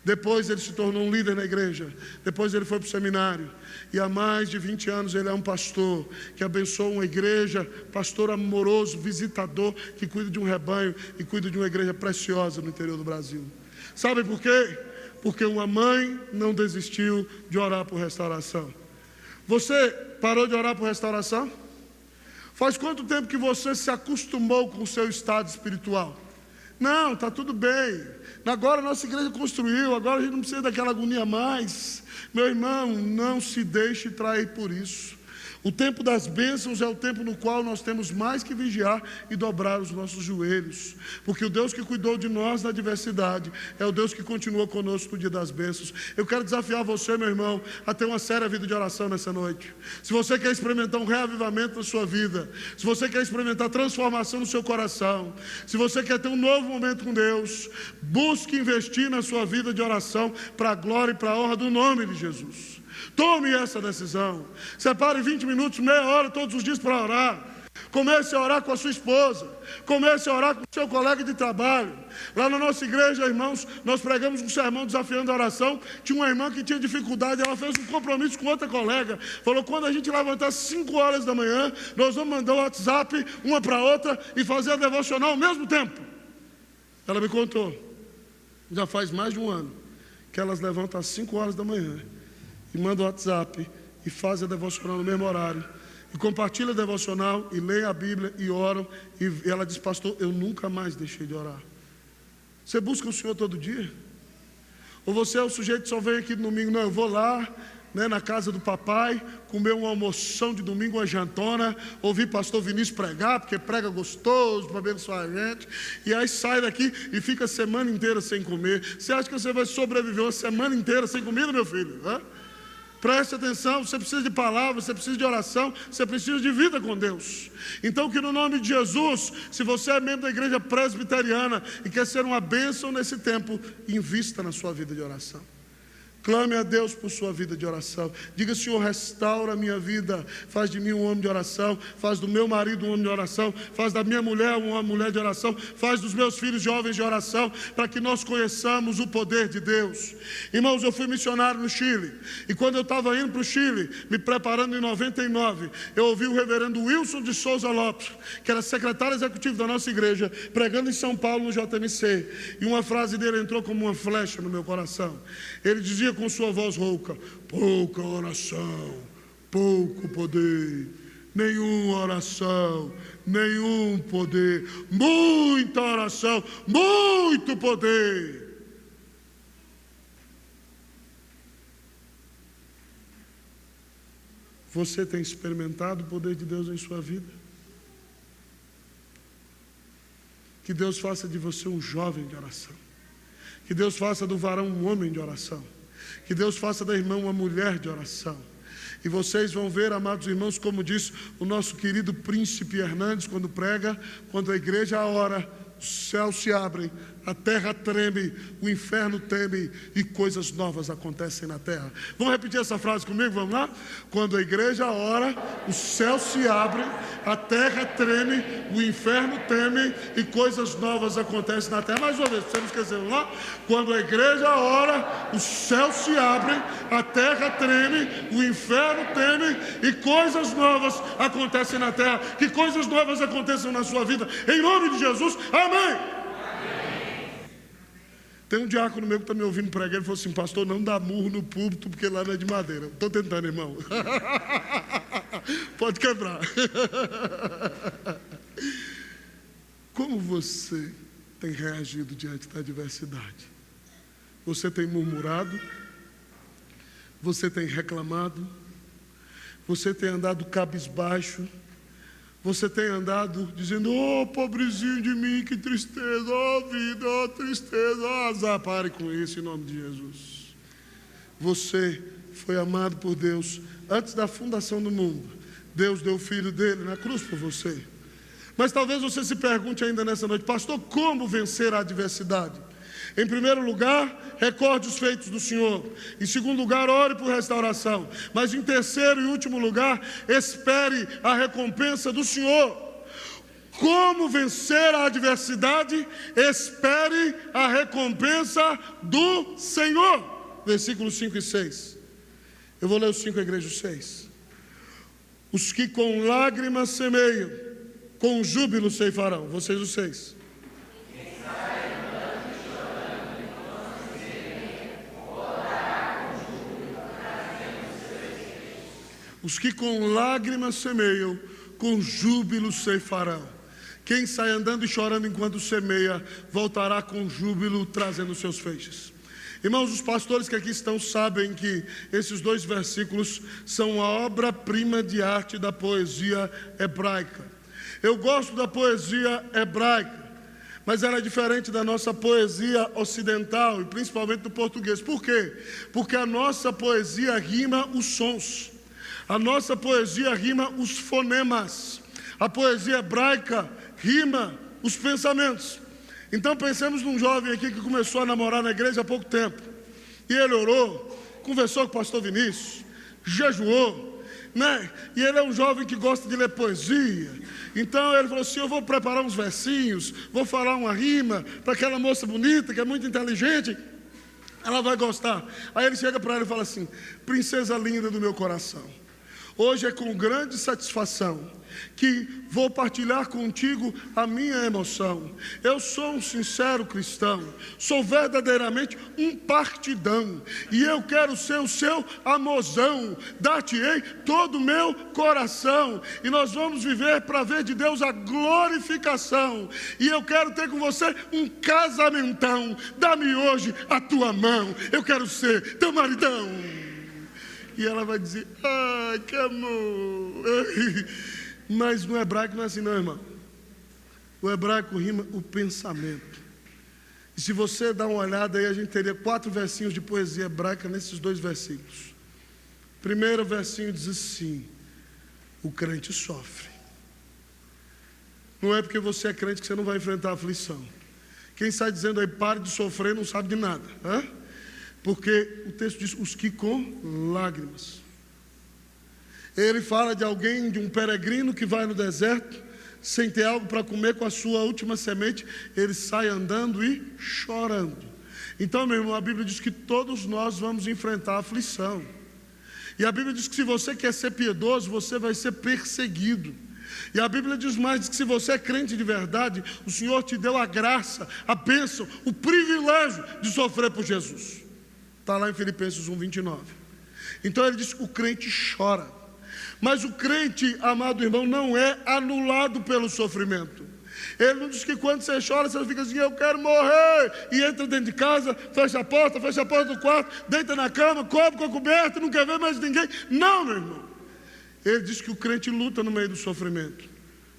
Depois ele se tornou um líder na igreja. Depois ele foi para o seminário. E há mais de 20 anos ele é um pastor que abençoa uma igreja, pastor amoroso, visitador, que cuida de um rebanho e cuida de uma igreja preciosa no interior do Brasil. Sabe por quê? Porque uma mãe não desistiu de orar por restauração. Você parou de orar por restauração? Faz quanto tempo que você se acostumou com o seu estado espiritual? Não, está tudo bem. Agora a nossa igreja construiu, agora a gente não precisa daquela agonia mais. Meu irmão, não se deixe trair por isso. O tempo das bênçãos é o tempo no qual nós temos mais que vigiar e dobrar os nossos joelhos. Porque o Deus que cuidou de nós na adversidade é o Deus que continua conosco no dia das bênçãos. Eu quero desafiar você, meu irmão, a ter uma séria vida de oração nessa noite. Se você quer experimentar um reavivamento na sua vida, se você quer experimentar transformação no seu coração, se você quer ter um novo momento com Deus, busque investir na sua vida de oração para a glória e para a honra do nome de Jesus. Tome essa decisão. Separe 20 minutos, meia hora todos os dias para orar. Comece a orar com a sua esposa. Comece a orar com o seu colega de trabalho. Lá na nossa igreja, irmãos, nós pregamos um sermão desafiando a oração. Tinha uma irmã que tinha dificuldade, ela fez um compromisso com outra colega. Falou, quando a gente levantar às 5 horas da manhã, nós vamos mandar o WhatsApp uma para outra e fazer a devocional ao mesmo tempo. Ela me contou. Já faz mais de um ano que elas levantam às 5 horas da manhã e manda o WhatsApp e faz a devocional no mesmo horário, e compartilha a devocional, e lê a Bíblia, e oram, e ela diz, pastor, eu nunca mais deixei de orar. Você busca o Senhor todo dia? Ou você é o sujeito que só vem aqui no domingo? Não, eu vou lá, na casa do papai, comer uma almoção de domingo, uma jantona, ouvir pastor Vinícius pregar, porque prega gostoso, para abençoar a gente, e aí sai daqui e fica a semana inteira sem comer. Você acha que você vai sobreviver uma semana inteira sem comida, meu filho? Preste atenção, você precisa de palavra, você precisa de oração, você precisa de vida com Deus. Então que no nome de Jesus, se você é membro da igreja presbiteriana e quer ser uma bênção nesse tempo, invista na sua vida de oração. Clame a Deus por sua vida de oração. Diga, Senhor, restaura a minha vida. Faz de mim um homem de oração. Faz do meu marido um homem de oração. Faz da minha mulher uma mulher de oração. Faz dos meus filhos jovens de oração. Para que nós conheçamos o poder de Deus. Irmãos, eu fui missionário no Chile. E quando eu estava indo para o Chile, me preparando em 99, eu ouvi o reverendo Wilson de Souza Lopes, que era secretário executivo da nossa igreja, pregando em São Paulo no JMC. E uma frase dele entrou como uma flecha no meu coração. Ele dizia com sua voz rouca, pouca oração, pouco poder, nenhuma oração, nenhum poder, muita oração, muito poder. Você tem experimentado o poder de Deus em sua vida? Que Deus faça de você um jovem de oração. Que Deus faça do varão um homem de oração. Que Deus faça da irmã uma mulher de oração. E vocês vão ver, amados irmãos, como diz o nosso querido príncipe Hernandes quando prega, quando a igreja ora, os céus se abrem, a terra treme, o inferno teme e coisas novas acontecem na terra. Vamos repetir essa frase comigo? Vamos lá? Quando a igreja ora, os céus se abrem, a terra treme, o inferno teme e coisas novas acontecem na terra. Mais uma vez, você não esqueceu, vamos lá? Quando a igreja ora, os céus se abrem, a terra treme, o inferno teme e coisas novas acontecem na terra. Que coisas novas aconteçam na sua vida, em nome de Jesus, amém. Tem um diácono meu que está me ouvindo pregar, ele falou assim, pastor, não dá murro no púlpito, porque lá não é de madeira. Estou tentando, irmão. Pode quebrar. Como você tem reagido diante da adversidade? Você tem murmurado? Você tem reclamado? Você tem andado cabisbaixo? Você tem andado dizendo, oh, pobrezinho de mim, que tristeza, oh vida, oh tristeza, oh azar. Pare com isso em nome de Jesus. Você foi amado por Deus antes da fundação do mundo. Deus deu o Filho dele na cruz por você. Mas talvez você se pergunte ainda nessa noite, pastor, como vencer a adversidade? Em primeiro lugar, recorde os feitos do Senhor. Em segundo lugar, ore por restauração. Mas em terceiro e último lugar, espere a recompensa do Senhor. Como vencer a adversidade? Espere a recompensa do Senhor. Versículos 5 e 6. Eu vou ler os 5, a igreja os 6. Os que com lágrimas semeiam, com júbilo ceifarão. Vocês os 6. Os que com lágrimas semeiam, com júbilo ceifarão. Quem sai andando e chorando enquanto semeia, voltará com júbilo, trazendo seus feixes. Irmãos, os pastores que aqui estão sabem que esses 2 versículos são a obra-prima de arte da poesia hebraica. Eu gosto da poesia hebraica, mas ela é diferente da nossa poesia ocidental, e principalmente do português. Por quê? Porque a nossa poesia rima os sons. A nossa poesia rima os fonemas. A poesia hebraica rima os pensamentos. Então pensemos num jovem aqui que começou a namorar na igreja há pouco tempo. E ele orou, conversou com o pastor Vinícius, jejuou, né? E ele é um jovem que gosta de ler poesia. Então ele falou assim: eu vou preparar uns versinhos, vou falar uma rima para aquela moça bonita, que é muito inteligente, ela vai gostar. Aí ele chega para ela e fala assim: princesa linda do meu coração, hoje é com grande satisfação que vou partilhar contigo a minha emoção. Eu sou um sincero cristão, sou verdadeiramente um partidão, e eu quero ser o seu amorzão, dar-te-ei todo o meu coração, e nós vamos viver para ver de Deus a glorificação, e eu quero ter com você um casamentão. Dá-me hoje a tua mão, eu quero ser teu maridão. E ela vai dizer: ai, que amor. Mas no hebraico não é assim não, irmão. O hebraico rima o pensamento. E se você dá uma olhada aí, a gente teria 4 versinhos de poesia hebraica nesses 2 versículos. Primeiro versinho diz assim: o crente sofre. Não é porque você é crente que você não vai enfrentar a aflição. Quem sai dizendo aí pare de sofrer não sabe de nada, hein? Porque o texto diz: os que com lágrimas. Ele fala de alguém, de um peregrino que vai no deserto, sem ter algo para comer, com a sua última semente, ele sai andando e chorando. Então, meu irmão, a Bíblia diz que todos nós vamos enfrentar a aflição. E a Bíblia diz que se você quer ser piedoso, você vai ser perseguido. E a Bíblia diz mais, diz que se você é crente de verdade, o Senhor te deu a graça, a bênção, o privilégio de sofrer por Jesus. Está lá em Filipenses 1:29. Então ele diz que o crente chora. Mas o crente, amado irmão, não é anulado pelo sofrimento. Ele não diz que quando você chora, você fica assim: eu quero morrer, e entra dentro de casa, fecha a porta do quarto, deita na cama, cobre com a coberta, não quer ver mais ninguém. Não, meu irmão. Ele diz que o crente luta no meio do sofrimento.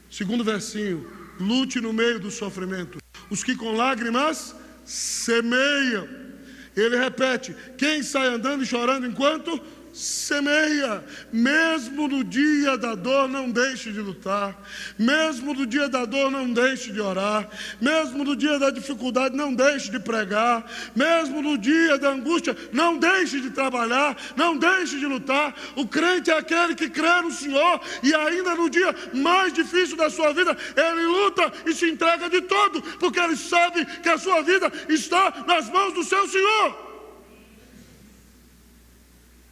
Segundo versinho: lute no meio do sofrimento. Os que com lágrimas semeiam. Ele repete: quem sai andando e chorando enquanto semeia. Mesmo no dia da dor, não deixe de lutar. Mesmo no dia da dor, não deixe de orar. Mesmo no dia da dificuldade, não deixe de pregar. Mesmo no dia da angústia, não deixe de trabalhar. Não deixe de lutar. O crente é aquele que crê no Senhor, e ainda no dia mais difícil da sua vida, ele luta e se entrega de todo, porque ele sabe que a sua vida está nas mãos do seu Senhor.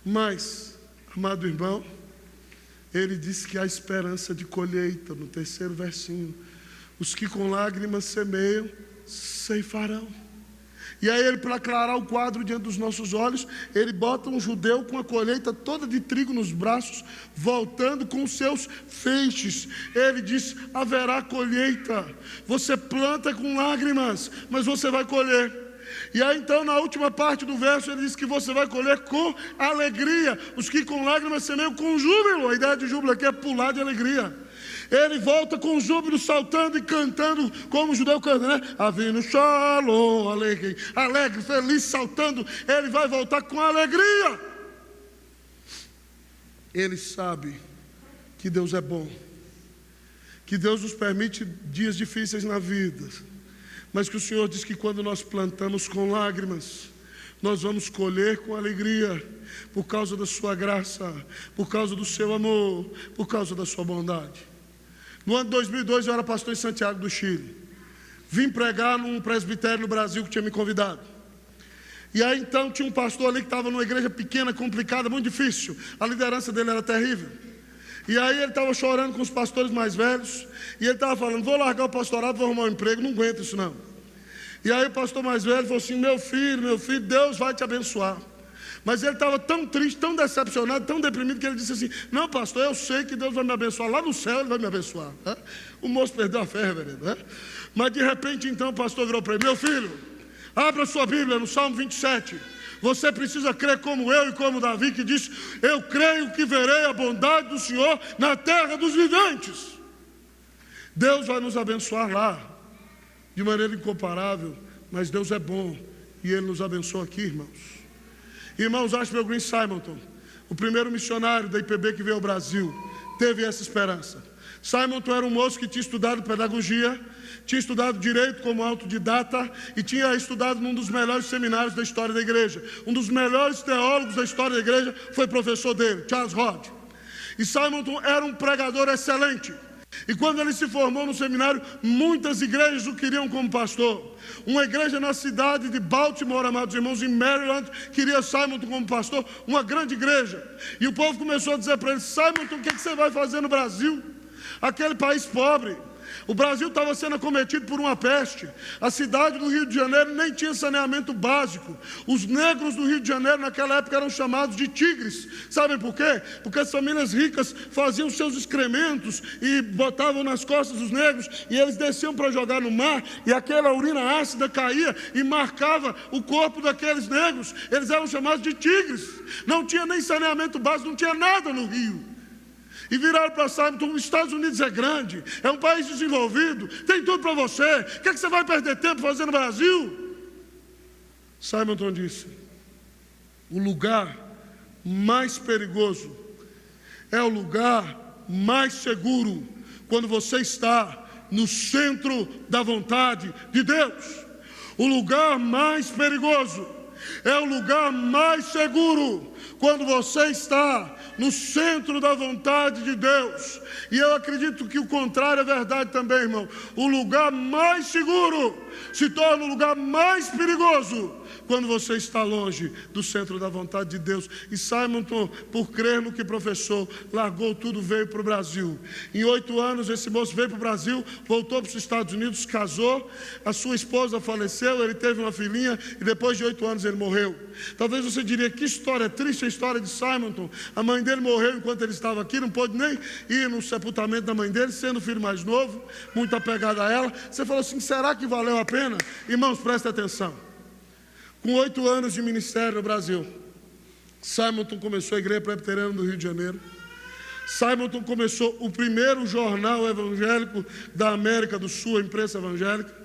Mas, amado irmão, ele diz que há esperança de colheita, no terceiro versinho. Os que com lágrimas semeiam, ceifarão. E aí ele, para aclarar o quadro diante dos nossos olhos, ele bota um judeu com a colheita toda de trigo nos braços, voltando com seus feixes. Ele diz: haverá colheita. Você planta com lágrimas, mas você vai colher. E aí então na última parte do verso ele diz que você vai colher com alegria. Os que com lágrimas semeiam com júbilo. A ideia de júbilo aqui é pular de alegria. Ele volta com júbilo, saltando e cantando, como o judeu canta, né? Avinu shalom, alegre, feliz, saltando. Ele vai voltar com alegria. Ele sabe que Deus é bom, que Deus nos permite dias difíceis na vida, mas que o Senhor diz que quando nós plantamos com lágrimas, nós vamos colher com alegria, por causa da sua graça, por causa do seu amor, por causa da sua bondade. No ano de 2002 eu era pastor em Santiago do Chile. Vim pregar num presbitério no Brasil que tinha me convidado. E aí então tinha um pastor ali que estava numa igreja pequena, complicada, muito difícil. A liderança dele era terrível. E aí ele estava chorando com os pastores mais velhos. E ele estava falando, vou largar o pastorado, vou arrumar um emprego, não aguento isso não. E aí o pastor mais velho falou assim, meu filho, Deus vai te abençoar. Mas ele estava tão triste, tão decepcionado, tão deprimido, que ele disse assim, não pastor, eu sei que Deus vai me abençoar, lá no céu ele vai me abençoar. O moço perdeu a fé, reverendo. Mas de repente então o pastor virou para ele, meu filho, abra sua Bíblia no Salmo 27. Você precisa crer como eu e como Davi, que diz, eu creio que verei a bondade do Senhor na terra dos viventes. Deus vai nos abençoar lá, de maneira incomparável, mas Deus é bom, e Ele nos abençoa aqui, irmãos. Irmãos, Ashbel Green Simonton, o primeiro missionário da IPB que veio ao Brasil, teve essa esperança. Simonton era um moço que tinha estudado pedagogia, tinha estudado direito como autodidata e tinha estudado num dos melhores seminários da história da igreja. Um dos melhores teólogos da história da igreja foi professor dele, Charles Hodge. E Simonton era um pregador excelente. E quando ele se formou no seminário, muitas igrejas o queriam como pastor. Uma igreja na cidade de Baltimore, amados irmãos, em Maryland, queria Simonton como pastor, uma grande igreja. E o povo começou a dizer para ele, Simonton, o que você vai fazer no Brasil? Aquele país pobre. O Brasil estava sendo acometido por uma peste. A cidade do Rio de Janeiro nem tinha saneamento básico. Os negros do Rio de Janeiro naquela época eram chamados de tigres. Sabem por quê? Porque as famílias ricas faziam seus excrementos e botavam nas costas dos negros e eles desciam para jogar no mar e aquela urina ácida caía e marcava o corpo daqueles negros. Eles eram chamados de tigres. Não tinha nem saneamento básico, não tinha nada no Rio. E viraram para Simonton, os Estados Unidos é grande, é um país desenvolvido, tem tudo para você, o que você vai perder tempo fazendo no Brasil? Simonton disse, o lugar mais perigoso é o lugar mais seguro, quando você está no centro da vontade de Deus. O lugar mais perigoso é o lugar mais seguro, quando você está no centro da vontade de Deus. E eu acredito que o contrário é verdade também, irmão. O lugar mais seguro se torna o lugar mais perigoso quando você está longe do centro da vontade de Deus. E Simonton, por crer no que professou, largou tudo, veio para o Brasil. Em 8 anos esse moço veio para o Brasil, voltou para os Estados Unidos, casou, a sua esposa faleceu, ele teve uma filhinha e depois de 8 anos ele morreu. Talvez você diria, que história triste a história de Simonton. A mãe dele morreu enquanto ele estava aqui, não pôde nem ir no sepultamento da mãe dele, sendo o filho mais novo, muito apegado a ela. Você falou assim, será que valeu a pena? Irmãos, prestem atenção. Com 8 anos de ministério no Brasil, Simonton começou a Igreja Presbiteriana do Rio de Janeiro. Simonton começou o primeiro jornal evangélico da América do Sul, a imprensa evangélica.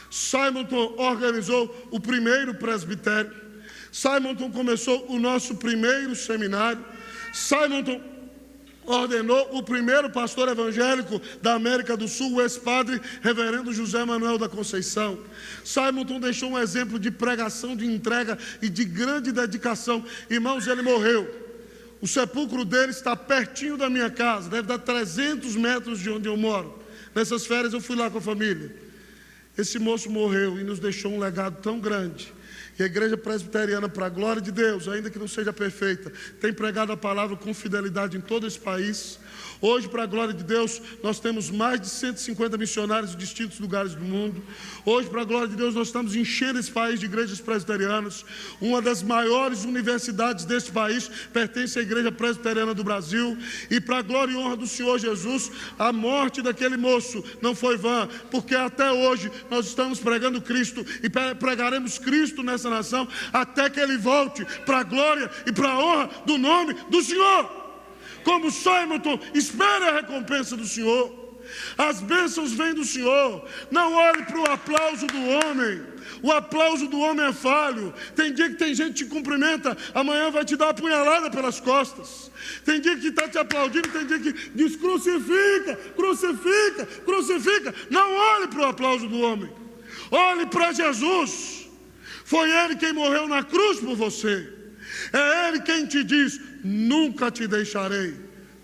Simonton organizou o primeiro presbitério. Simonton começou o nosso primeiro seminário. Simonton ordenou o primeiro pastor evangélico da América do Sul, o ex-padre reverendo José Manuel da Conceição. Simonton deixou um exemplo de pregação, de entrega e de grande dedicação. Irmãos, ele morreu. O sepulcro dele está pertinho da minha casa, deve dar 300 metros de onde eu moro. Nessas férias eu fui lá com a família. Esse moço morreu e nos deixou um legado tão grande. E a Igreja Presbiteriana, para a glória de Deus, ainda que não seja perfeita, tem pregado a palavra com fidelidade em todo esse país. Hoje, para a glória de Deus, nós temos mais de 150 missionários de distintos lugares do mundo. Hoje, para a glória de Deus, nós estamos enchendo esse país de igrejas presbiterianas. Uma das maiores universidades desse país pertence à Igreja Presbiteriana do Brasil. E para a glória e honra do Senhor Jesus, a morte daquele moço não foi vã, porque até hoje nós estamos pregando Cristo e pregaremos Cristo nessa nação até que Ele volte para a glória e para a honra do nome do Senhor. Como Simonton, espere a recompensa do Senhor. As bênçãos vêm do Senhor. Não olhe para o aplauso do homem. O aplauso do homem é falho. Tem dia que tem gente que te cumprimenta, amanhã vai te dar uma punhalada pelas costas. Tem dia que está te aplaudindo, tem dia que diz crucifica, crucifica, crucifica. Não olhe para o aplauso do homem. Olhe para Jesus. Foi Ele quem morreu na cruz por você. É Ele quem te diz: nunca te deixarei,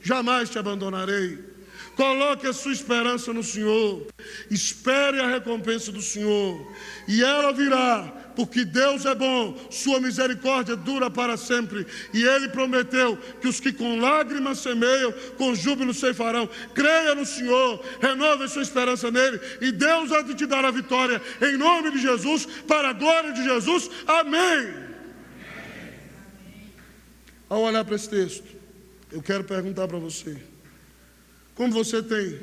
jamais te abandonarei. Coloque a sua esperança no Senhor. Espere a recompensa do Senhor. E ela virá, porque Deus é bom, sua misericórdia dura para sempre. E Ele prometeu que os que com lágrimas semeiam, com júbilo ceifarão. Creia no Senhor, renove a sua esperança nele, e Deus há de te dar a vitória, em nome de Jesus, para a glória de Jesus. Amém. Ao olhar para esse texto, eu quero perguntar para você: como você tem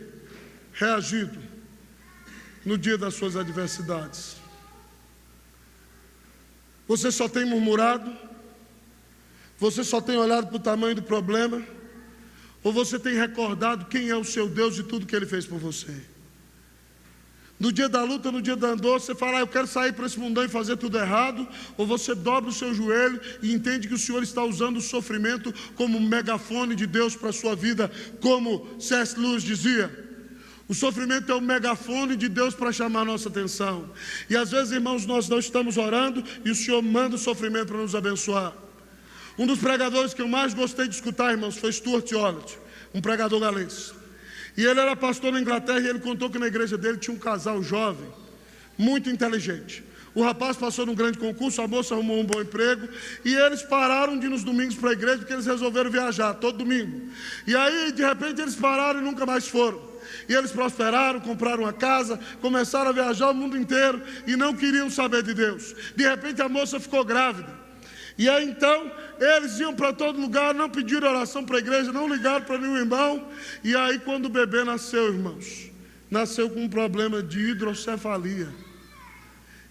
reagido no dia das suas adversidades? Você só tem murmurado? Você só tem olhado para o tamanho do problema? Ou você tem recordado quem é o seu Deus e tudo que Ele fez por você? No dia da luta, no dia da dor, você fala: eu quero sair para esse mundão e fazer tudo errado. Ou você dobra o seu joelho e entende que o Senhor está usando o sofrimento como um megafone de Deus para a sua vida, como C.S. Lewis dizia. O sofrimento é o megafone de Deus para chamar a nossa atenção. E às vezes, irmãos, nós não estamos orando e o Senhor manda o sofrimento para nos abençoar. Um dos pregadores que eu mais gostei de escutar, irmãos, foi Stuart Ollett, um pregador galês. E ele era pastor na Inglaterra, e ele contou que na igreja dele tinha um casal jovem, muito inteligente. O rapaz passou num grande concurso, a moça arrumou um bom emprego, e eles pararam de ir nos domingos para a igreja, porque eles resolveram viajar todo domingo. E aí, de repente, eles pararam e nunca mais foram. E eles prosperaram, compraram uma casa, começaram a viajar o mundo inteiro e não queriam saber de Deus. De repente a moça ficou grávida. E aí então eles iam para todo lugar, não pediram oração para a igreja, não ligaram para nenhum irmão. E aí quando o bebê nasceu, irmãos, nasceu com um problema de hidrocefalia.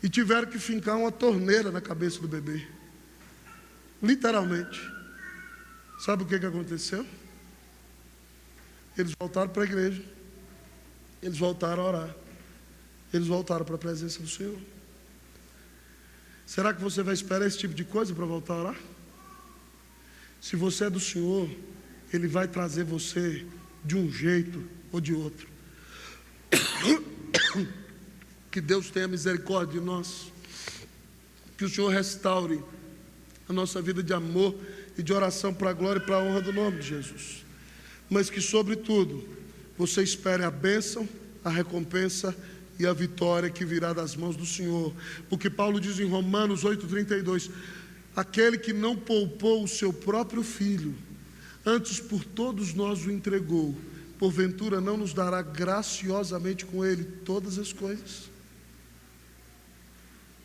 E tiveram que fincar uma torneira na cabeça do bebê. Literalmente. Sabe o que aconteceu? Eles voltaram para a igreja. Eles voltaram a orar. Eles voltaram para a presença do Senhor. Será que você vai esperar esse tipo de coisa para voltar a orar? Se você é do Senhor, Ele vai trazer você de um jeito ou de outro. Que Deus tenha misericórdia de nós. Que o Senhor restaure a nossa vida de amor e de oração para a glória e para a honra do nome de Jesus. Mas que, sobretudo, você espere a bênção, a recompensa e a vitória que virá das mãos do Senhor. Porque Paulo diz em Romanos 8,32: aquele que não poupou o seu próprio filho, antes por todos nós o entregou, porventura não nos dará graciosamente com ele todas as coisas?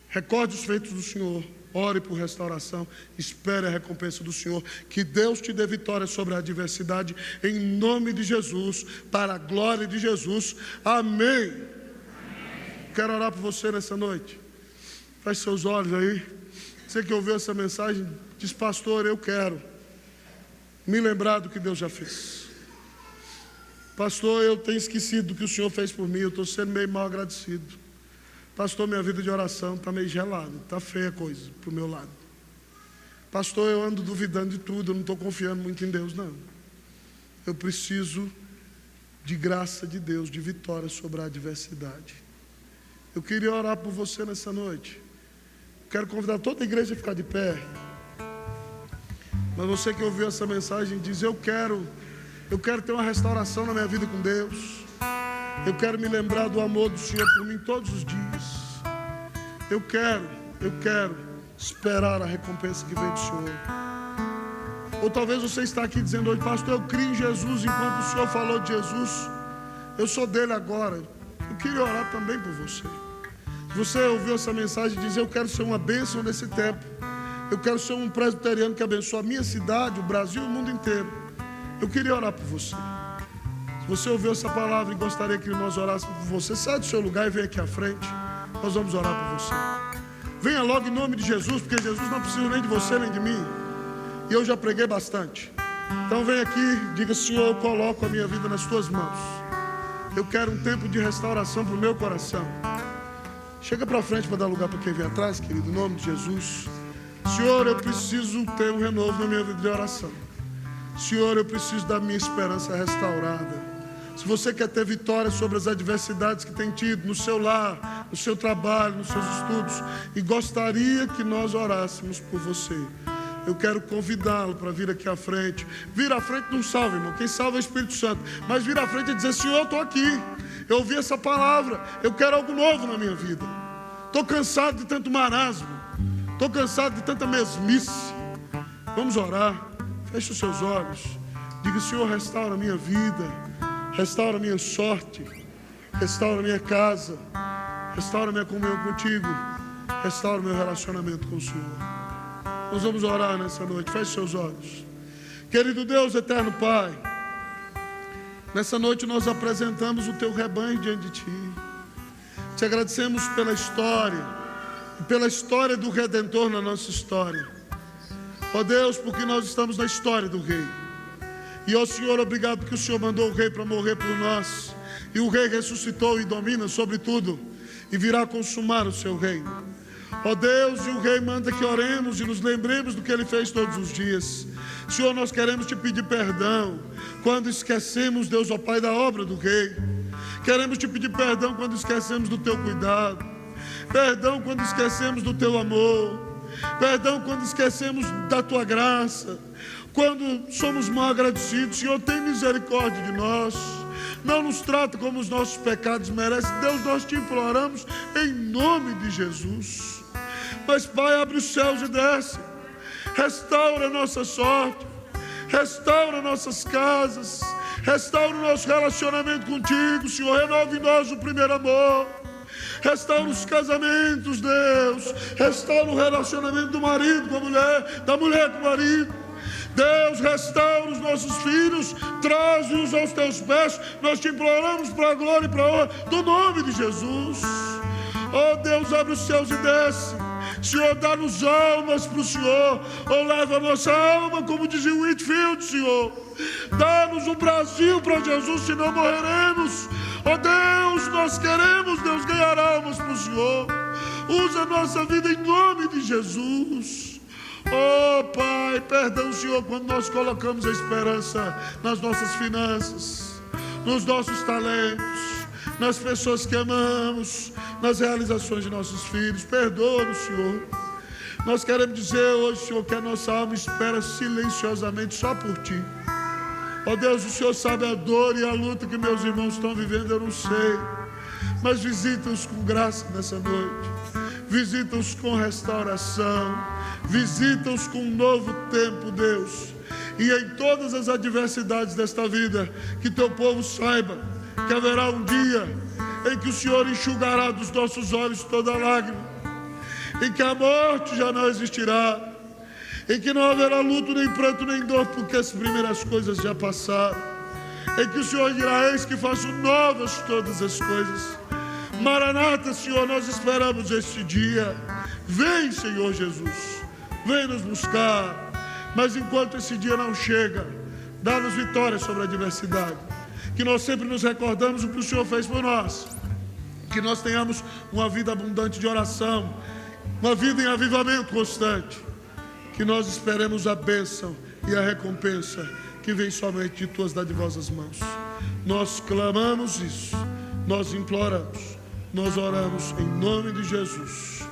Recorde os feitos do Senhor. Ore por restauração, espere a recompensa do Senhor. Que Deus te dê vitória sobre a adversidade, em nome de Jesus, para a glória de Jesus. Amém. Quero orar por você nessa noite. Feche seus olhos aí. Você que ouviu essa mensagem, diz: pastor, eu quero me lembrar do que Deus já fez. Pastor, eu tenho esquecido do que o Senhor fez por mim, eu estou sendo meio mal agradecido. Pastor, minha vida de oração está meio gelada, está feia a coisa para o meu lado. Pastor, eu ando duvidando de tudo, eu não estou confiando muito em Deus, não. Eu preciso de graça de Deus, de vitória sobre a adversidade. Eu queria orar por você nessa noite. Quero convidar toda a igreja a ficar de pé. Mas você que ouviu essa mensagem diz: eu quero ter uma restauração na minha vida com Deus. Eu quero me lembrar do amor do Senhor por mim todos os dias. Eu quero esperar a recompensa que vem do Senhor. Ou talvez você está aqui dizendo hoje: pastor, eu creio em Jesus enquanto o Senhor falou de Jesus. Eu sou dele agora. Eu queria orar também por você. Se você ouviu essa mensagem e diz: eu quero ser uma bênção nesse tempo. Eu quero ser um presbiteriano que abençoa a minha cidade, o Brasil e o mundo inteiro. Eu queria orar por você. Se você ouviu essa palavra e gostaria que nós orássemos por você, sai do seu lugar e vem aqui à frente. Nós vamos orar por você. Venha logo em nome de Jesus, porque Jesus não precisa nem de você nem de mim. E eu já preguei bastante. Então vem aqui, diga: Senhor, eu coloco a minha vida nas tuas mãos. Eu quero um tempo de restauração para o meu coração. Chega para frente para dar lugar para quem vem atrás, querido, em nome de Jesus. Senhor, eu preciso ter um renovo na minha vida de oração. Senhor, eu preciso da minha esperança restaurada. Se você quer ter vitória sobre as adversidades que tem tido no seu lar, no seu trabalho, nos seus estudos, e gostaria que nós orássemos por você, eu quero convidá-lo para vir aqui à frente. Vir à frente não salva, irmão. Quem salva é o Espírito Santo. Mas vir à frente e dizer: Senhor, eu estou aqui. Eu ouvi essa palavra. Eu quero algo novo na minha vida. Estou cansado de tanto marasmo. Estou cansado de tanta mesmice. Vamos orar. Feche os seus olhos. Diga: Senhor, restaura a minha vida. Restaura a minha sorte. Restaura a minha casa. Restaura a minha comunhão contigo. Restaura o meu relacionamento com o Senhor. Nós vamos orar nessa noite. Feche seus olhos. Querido Deus, eterno Pai, nessa noite nós apresentamos o Teu rebanho diante de Ti. Te agradecemos pela história e pela história do Redentor na nossa história. Ó Deus, porque nós estamos na história do Rei. E ó Senhor, obrigado que o Senhor mandou o Rei para morrer por nós. E o Rei ressuscitou e domina sobre tudo e virá consumar o seu reino. Ó Deus, e o Rei manda que oremos e nos lembremos do que Ele fez todos os dias. Senhor, nós queremos Te pedir perdão quando esquecemos, Deus, ó Pai, da obra do Rei. Queremos Te pedir perdão quando esquecemos do Teu cuidado. Perdão quando esquecemos do Teu amor. Perdão quando esquecemos da Tua graça. Quando somos mal agradecidos, Senhor, tem misericórdia de nós. Não nos trata como os nossos pecados merecem. Deus, nós Te imploramos em nome de Jesus. Mas Pai, abre os céus e desce. Restaura a nossa sorte. Restaura nossas casas. Restaura o nosso relacionamento contigo, Senhor. Renova em nós o primeiro amor. Restaura os casamentos, Deus. Restaura o relacionamento do marido com a mulher, da mulher com o marido. Deus, restaura os nossos filhos, traz-os aos Teus pés. Nós Te imploramos para a glória e para a honra do nome de Jesus. Oh Deus, abre os céus e desce. Senhor, dá-nos almas para o Senhor, ou leva a nossa alma, como dizia Whitfield, Senhor. Dá-nos um Brasil para Jesus, senão morreremos. Oh Deus, nós queremos, Deus, ganhar almas para o Senhor. Usa a nossa vida em nome de Jesus. Oh Pai, perdão, Senhor, quando nós colocamos a esperança nas nossas finanças, nos nossos talentos, nas pessoas que amamos, nas realizações de nossos filhos. Perdoa-nos, Senhor. Nós queremos dizer hoje, Senhor, que a nossa alma espera silenciosamente só por Ti. Ó Deus, o Senhor sabe a dor e a luta que meus irmãos estão vivendo, eu não sei. Mas visita-os com graça nessa noite. Visita-os com restauração. Visita-os com um novo tempo, Deus. E em todas as adversidades desta vida, que Teu povo saiba que haverá um dia em que o Senhor enxugará dos nossos olhos toda lágrima, em que a morte já não existirá, em que não haverá luto, nem pranto, nem dor, porque as primeiras coisas já passaram, em que o Senhor dirá: eis que faço novas todas as coisas. Maranata, Senhor, nós esperamos este dia. Vem, Senhor Jesus, vem nos buscar. Mas enquanto esse dia não chega, dá-nos vitória sobre a adversidade. Que nós sempre nos recordamos o que o Senhor fez por nós. Que nós tenhamos uma vida abundante de oração, uma vida em avivamento constante. Que nós esperemos a bênção e a recompensa que vem somente de Tuas dadivosas mãos. Nós clamamos isso, nós imploramos, nós oramos em nome de Jesus.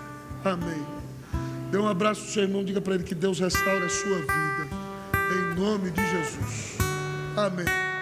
Amém. Dê um abraço ao seu irmão, diga para ele que Deus restaure a sua vida. Em nome de Jesus. Amém.